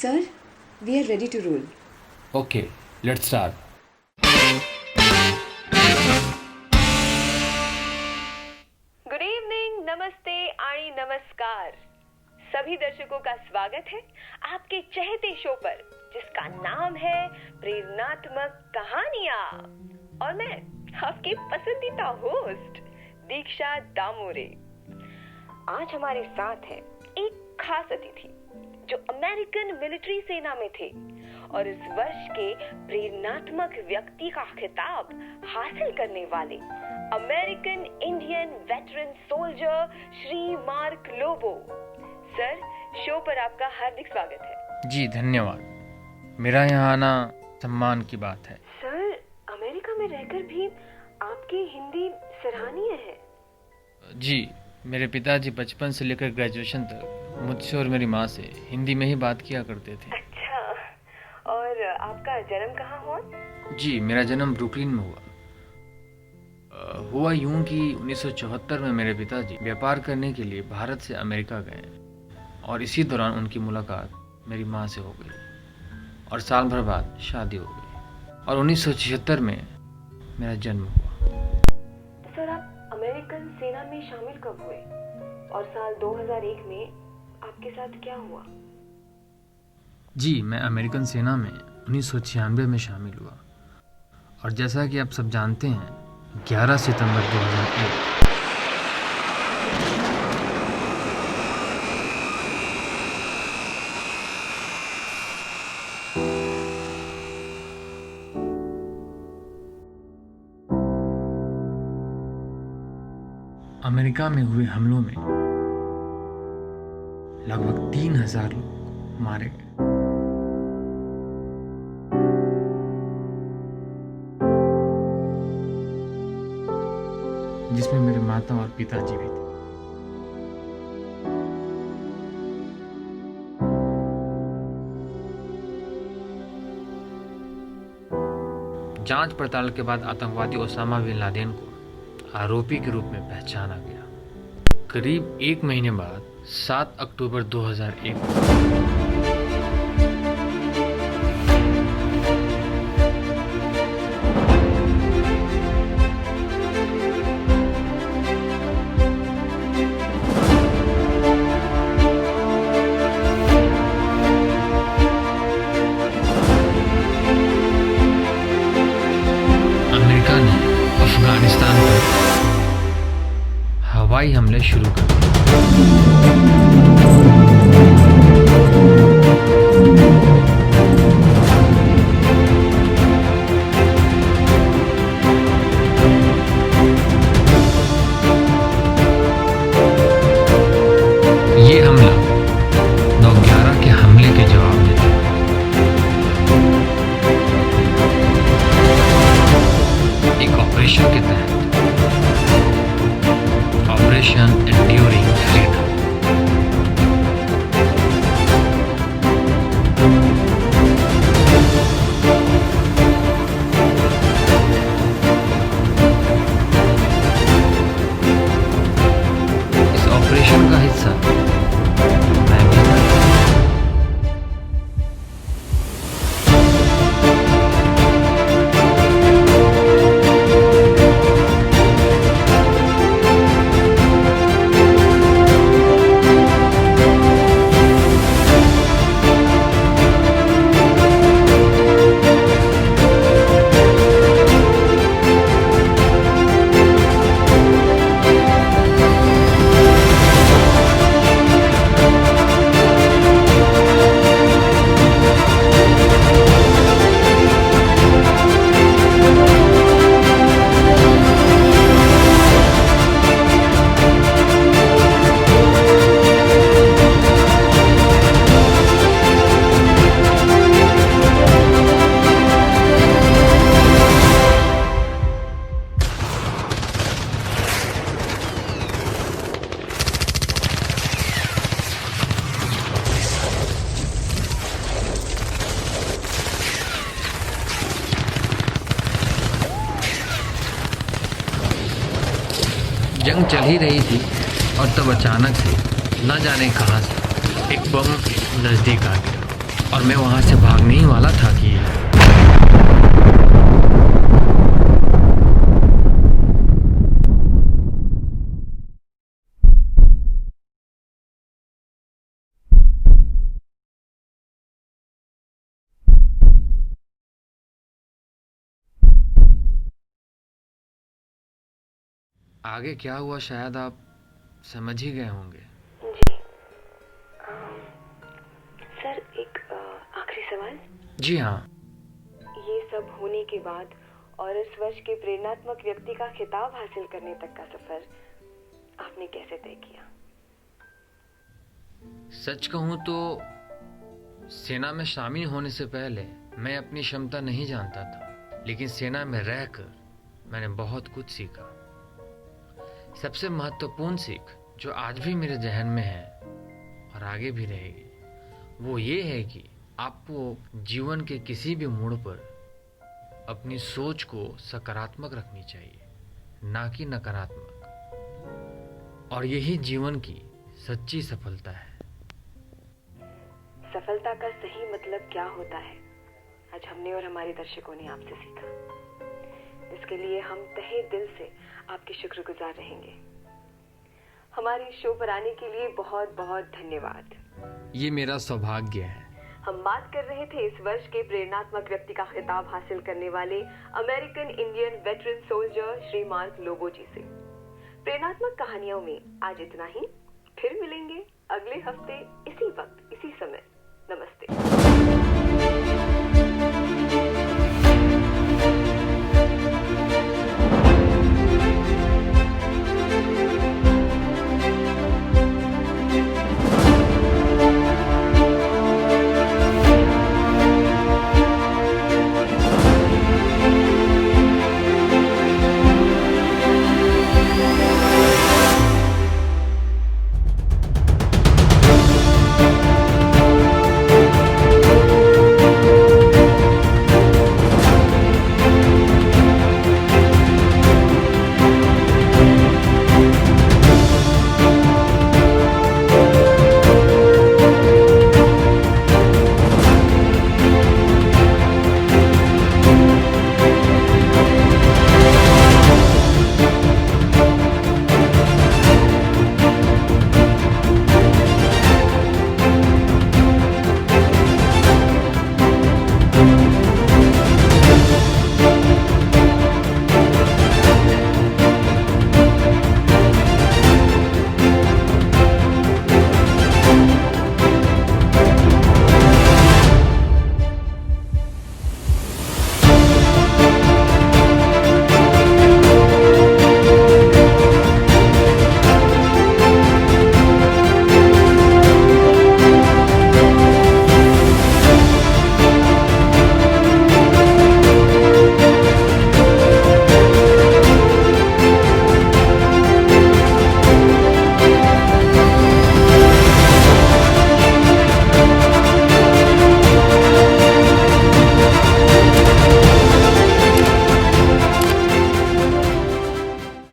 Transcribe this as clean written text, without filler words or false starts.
Sir, we are ready to roll. Okay, let's start. Good evening, नमस्ते आणि नमस्कार। सभी दर्शकों का स्वागत है आपके चहेते शो पर जिसका नाम है प्रेरणात्मक कहानियां। और मैं आपकी पसंदीदा होस्ट दीक्षा दामोरे। आज हमारे साथ है एक खास अतिथि जो अमेरिकन मिलिट्री सेना में थे और इस वर्ष के प्रेरणात्मक व्यक्ति का खिताब हासिल करने वाले American Indian veteran soldier Shri Mark Lobo. Sir, show पर आपका हार्दिक स्वागत है। जी धन्यवाद। मेरा यहाँ आना सम्मान की बात है। सर, अमेरिका में रहकर भी आपकी हिंदी सराहनीय है। जी, मेरे पिताजी बचपन से लेकर ग्रेजुएशन तक मुझसे और मेरी माँ से हिंदी में ही बात किया करते थे। अच्छा, और आपका जन्म कहाँ हुआ? जी, मेरा जन्म ब्रुकलिन में हुआ। हुआ यूं कि 1974 में मेरे पिताजी व्यापार करने के लिए भारत से अमेरिका गए और इसी दौरान उनकी मुलाकात मेरी माँ से हो गई और साल भर बाद शादी हो गई और 1976 में मेरा जन्म हुआ। सर, आप अमेरिकन सेना में शामिल कब हुए और साल 2001 में आपके साथ क्या हुआ? जी, मैं अमेरिकन सेना में 1996 में शामिल हुआ और जैसा कि आप सब जानते हैं 11 सितंबर 2001 अमेरिका में हुए हमलों में लगभग 3000 लोग मारे गए। जिसमें मेरे माता और पिताजी भी थे। जांच पड़ताल के बाद आतंकवादी ओसामा बिन लादेन को आरोपी के रूप में पहचाना गया। करीब 1 महीने बाद 7 अक्टूबर 2001 अमेरिका ने अफगानिस्तान पर हवाई हमले शुरू कर दिए। ये हमला 9/11 के हमले के जवाब में था। एक ऑपरेशन के तहत ऑपरेशन एंड्यूरिंग फ्रीडम इस ऑपरेशन का हिस्सा मैं भी था। जंग चल ही रही थी और तब अचानक से न जाने कहां से एक बम नजदीक आ गया और मैं वहाँ से भागने ही वाला था कि आगे क्या हुआ शायद आप समझ ही गए होंगे। जी। सर, एक आखिरी सवाल। जी हाँ। ये सब होने के बाद और इस वर्ष के प्रेरणात्मक व्यक्ति का खिताब हासिल करने तक का सफर आपने कैसे तय किया? सच कहूँ तो सेना में शामिल होने से पहले मैं अपनी क्षमता नहीं जानता था, लेकिन सेना में रहकर मैंने बहुत कुछ सीखा। सबसे महत्वपूर्ण सीख जो आज भी मेरे जहन में है और आगे भी रहेगी, वो ये है कि आपको जीवन के किसी भी मोड़ पर अपनी सोच को सकारात्मक रखनी चाहिए, ना कि नकारात्मक। और यही जीवन की सच्ची सफलता है। सफलता का सही मतलब क्या होता है, आज हमने और हमारे दर्शकों ने आपसे सीखा। इसके लिए हम तहे दिल से आपके शुक्रगुजार रहेंगे। हमारे शो पर आने के लिए बहुत बहुत धन्यवाद। ये मेरा सौभाग्य है। हम बात कर रहे थे इस वर्ष के प्रेरणात्मक व्यक्ति का खिताब हासिल करने वाले American Indian veteran soldier Shri Mark Lobo ji से। प्रेरणात्मक कहानियों में आज इतना ही। फिर मिलेंगे अगले हफ्ते इसी वक्त इसी समय। नमस्ते।